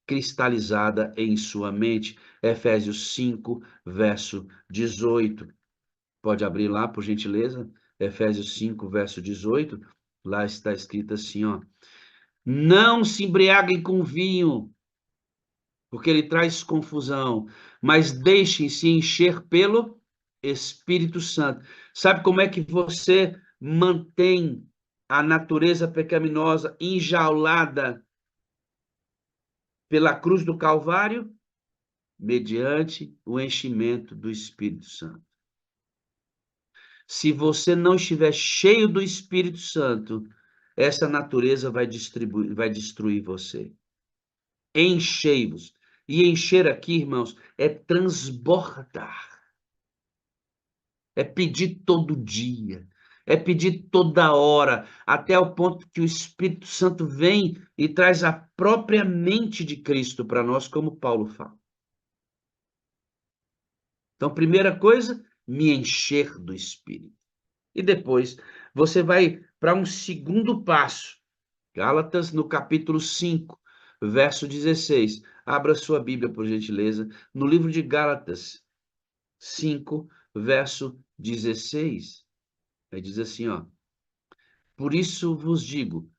cristalizada em sua mente. Efésios 5, verso 18. Pode abrir lá, por gentileza. Efésios 5, verso 18. Lá está escrito assim, ó: não se embriaguem com vinho, porque ele traz confusão, mas deixem-se encher pelo Espírito Santo. Sabe como é que você mantém a natureza pecaminosa enjaulada pela cruz do Calvário? Mediante o enchimento do Espírito Santo. Se você não estiver cheio do Espírito Santo, essa natureza vai destruir você. Enchei-vos. E encher aqui, irmãos, é transbordar. É pedir todo dia. É pedir toda hora, até o ponto que o Espírito Santo vem e traz a própria mente de Cristo para nós, como Paulo fala. Então, primeira coisa, me encher do Espírito. E depois, você vai para um segundo passo. Gálatas, no capítulo 5, verso 16. Abra sua Bíblia, por gentileza, no livro de Gálatas 5, verso 16. Aí diz assim, ó: por isso vos digo,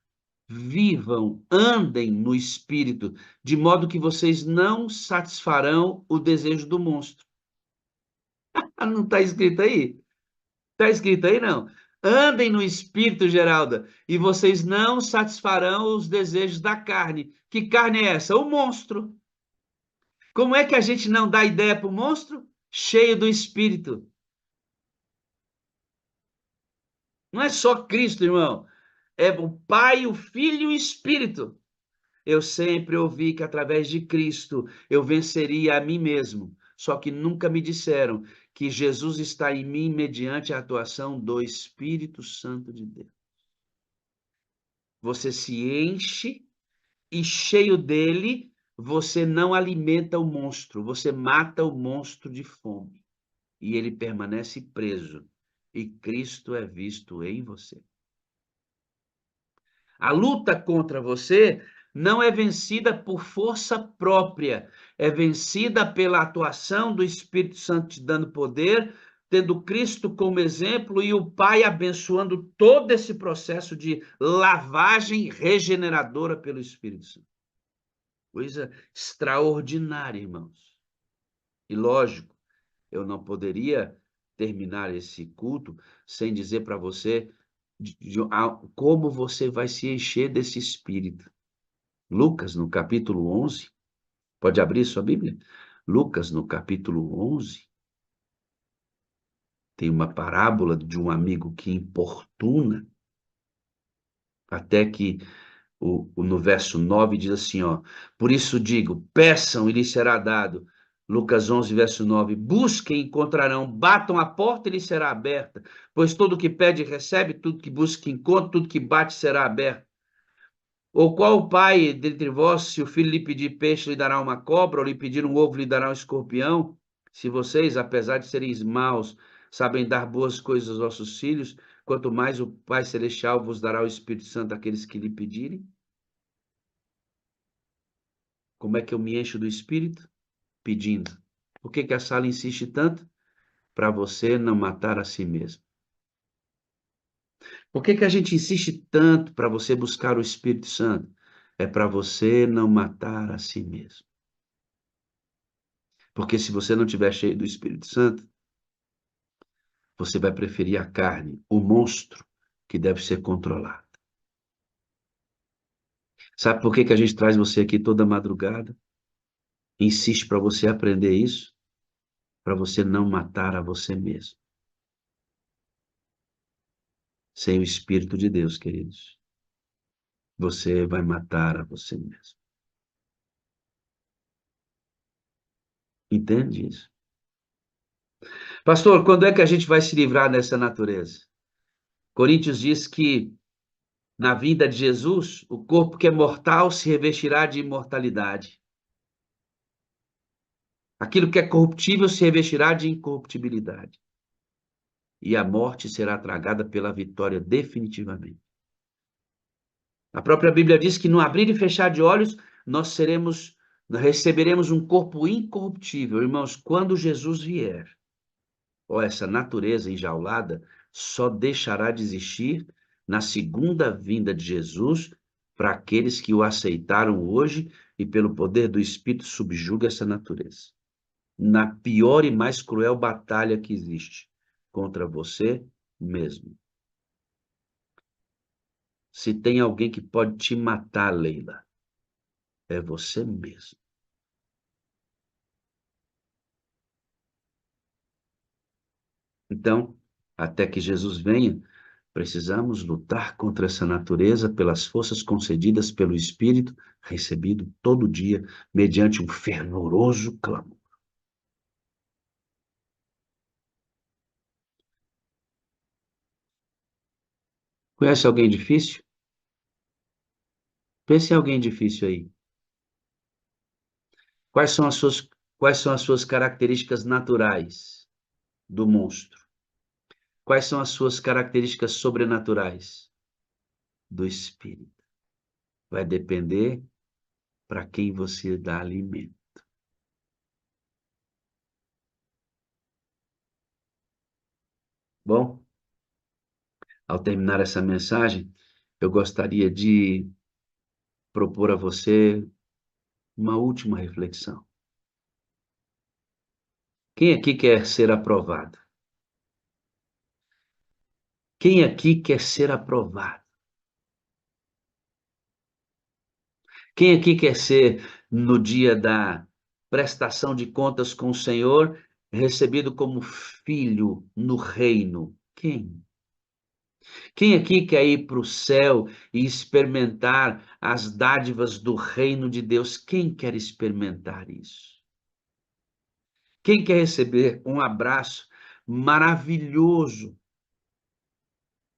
vivam, andem no Espírito, de modo que vocês não satisfarão o desejo do monstro. Ah, não está escrito aí? Está escrito aí, não? Andem no Espírito, Geralda, e vocês não satisfarão os desejos da carne. Que carne é essa? O monstro. Como é que a gente não dá ideia para o monstro? Cheio do Espírito. Não é só Cristo, irmão. É o Pai, o Filho e o Espírito. Eu sempre ouvi que através de Cristo eu venceria a mim mesmo. Só que nunca me disseram que Jesus está em mim mediante a atuação do Espírito Santo de Deus. Você se enche e cheio dele, você não alimenta o monstro, você mata o monstro de fome. E ele permanece preso. E Cristo é visto em você. A luta contra você não é vencida por força própria, é vencida pela atuação do Espírito Santo te dando poder, tendo Cristo como exemplo e o Pai abençoando todo esse processo de lavagem regeneradora pelo Espírito Santo. Coisa extraordinária, irmãos. E lógico, eu não poderia terminar esse culto sem dizer para você como você vai se encher desse Espírito. Lucas, no capítulo 11, pode abrir sua Bíblia? Lucas, no capítulo 11, tem uma parábola de um amigo que importuna, até que no verso 9 diz assim, ó, por isso digo, peçam e lhes será dado. Lucas 11, verso 9, busquem e encontrarão, batam a porta e lhes será aberta, pois todo que pede recebe, tudo que busca encontra, tudo que bate será aberto. Ou qual pai dentre vós, se o filho lhe pedir peixe, lhe dará uma cobra, ou lhe pedir um ovo, lhe dará um escorpião? Se vocês, apesar de serem maus, sabem dar boas coisas aos vossos filhos, quanto mais o Pai Celestial vos dará o Espírito Santo àqueles que lhe pedirem? Como é que eu me encho do Espírito? Pedindo. Por que que a sala insiste tanto? Para você não matar a si mesmo. Por que que a gente insiste tanto para você buscar o Espírito Santo? É para você não matar a si mesmo. Porque se você não estiver cheio do Espírito Santo, você vai preferir a carne, o monstro, que deve ser controlado. Sabe por que que a gente traz você aqui toda madrugada? Insiste para você aprender isso, para você não matar a você mesmo. Sem o Espírito de Deus, queridos, você vai matar a você mesmo. Entende isso? Pastor, quando é que a gente vai se livrar dessa natureza? Coríntios diz que na vinda de Jesus, o corpo que é mortal se revestirá de imortalidade. Aquilo que é corruptível se revestirá de incorruptibilidade. E a morte será tragada pela vitória definitivamente. A própria Bíblia diz que no abrir e fechar de olhos, nós receberemos um corpo incorruptível. Irmãos, quando Jesus vier, ó, essa natureza enjaulada só deixará de existir na segunda vinda de Jesus para aqueles que o aceitaram hoje e pelo poder do Espírito subjuga essa natureza. Na pior e mais cruel batalha que existe contra você mesmo. Se tem alguém que pode te matar, Leila, é você mesmo. Então, até que Jesus venha, precisamos lutar contra essa natureza pelas forças concedidas pelo Espírito, recebido todo dia, mediante um fervoroso clamor. Conhece alguém difícil? Pense em alguém difícil aí. Quais são as suas, quais são as suas características naturais do monstro? Quais são as suas características sobrenaturais do Espírito? Vai depender para quem você dá alimento. Bom, ao terminar essa mensagem, eu gostaria de propor a você uma última reflexão. Quem aqui quer ser aprovado? Quem aqui quer ser aprovado? Quem aqui quer ser, no dia da prestação de contas com o Senhor, recebido como filho no reino? Quem? Quem aqui quer ir para o céu e experimentar as dádivas do reino de Deus? Quem quer experimentar isso? Quem quer receber um abraço maravilhoso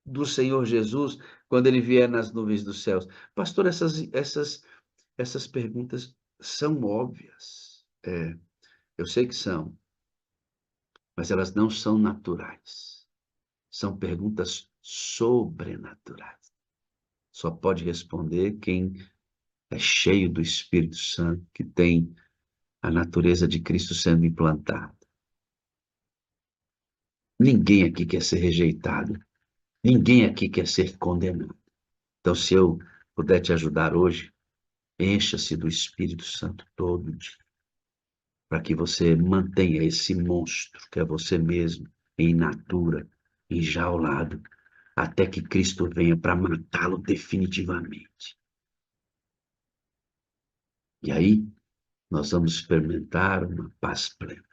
do Senhor Jesus quando ele vier nas nuvens dos céus? Pastor, essas perguntas são óbvias. É, eu sei que são, mas elas não são naturais. São perguntas sobrenaturais. Só pode responder quem é cheio do Espírito Santo, que tem a natureza de Cristo sendo implantada. Ninguém aqui quer ser rejeitado. Ninguém aqui quer ser condenado. Então, se eu puder te ajudar hoje, encha-se do Espírito Santo todo dia, para que você mantenha esse monstro que é você mesmo, em natura, enjaulado, até que Cristo venha para matá-lo definitivamente. E aí, nós vamos experimentar uma paz plena.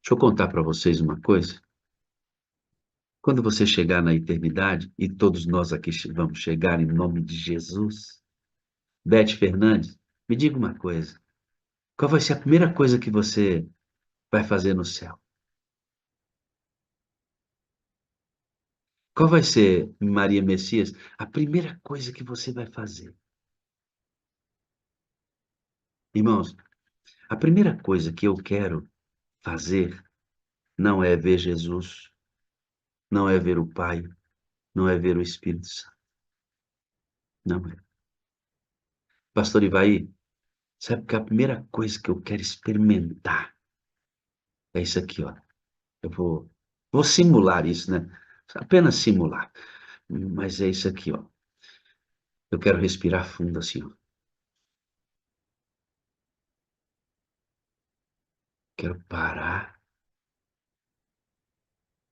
Deixa eu contar para vocês uma coisa. Quando você chegar na eternidade, e todos nós aqui vamos chegar em nome de Jesus, Beth Fernandes, me diga uma coisa. Qual vai ser a primeira coisa que você vai fazer no céu? Qual vai ser, Maria Messias, a primeira coisa que você vai fazer? Irmãos, a primeira coisa que eu quero fazer não é ver Jesus, não é ver o Pai, não é ver o Espírito Santo. Não é. Pastor Ivaí, sabe que a primeira coisa que eu quero experimentar é isso aqui, ó. Eu vou simular isso, né? Apenas simular. Mas é isso aqui, ó. Eu quero respirar fundo assim, ó. Quero parar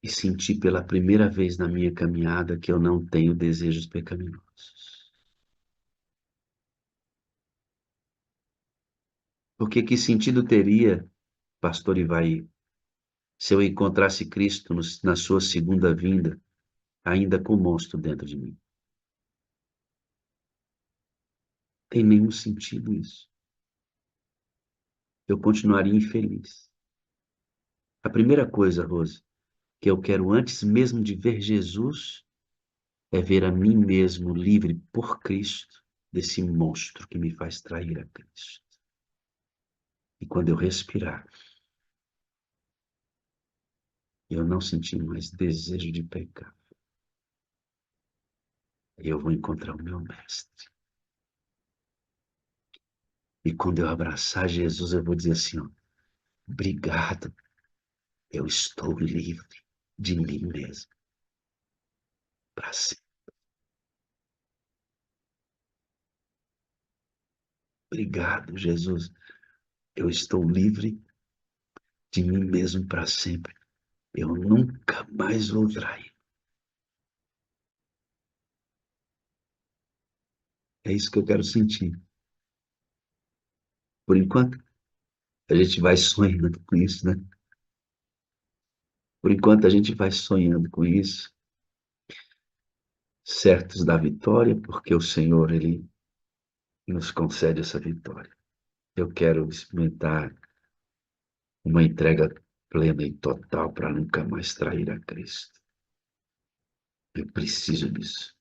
e sentir pela primeira vez na minha caminhada que eu não tenho desejos pecaminosos. Porque que sentido teria, pastor Ivaí, se eu encontrasse Cristo na sua segunda vinda, ainda com o monstro dentro de mim? Tem nenhum sentido isso. Eu continuaria infeliz. A primeira coisa, Rose, que eu quero antes mesmo de ver Jesus, é ver a mim mesmo livre por Cristo desse monstro que me faz trair a Cristo. E quando eu respirar, eu não sentir mais desejo de pecar, eu vou encontrar o meu mestre. E quando eu abraçar Jesus, eu vou dizer assim, ó, obrigado, eu estou livre de mim mesmo para sempre. Obrigado, Jesus, eu estou livre de mim mesmo para sempre. Eu nunca mais vou trair. É isso que eu quero sentir. Por enquanto, a gente vai sonhando com isso, né? Por enquanto, a gente vai sonhando com isso, certos da vitória, porque o Senhor, Ele nos concede essa vitória. Eu quero experimentar uma entrega plena e total para nunca mais trair a Cristo. Eu preciso disso.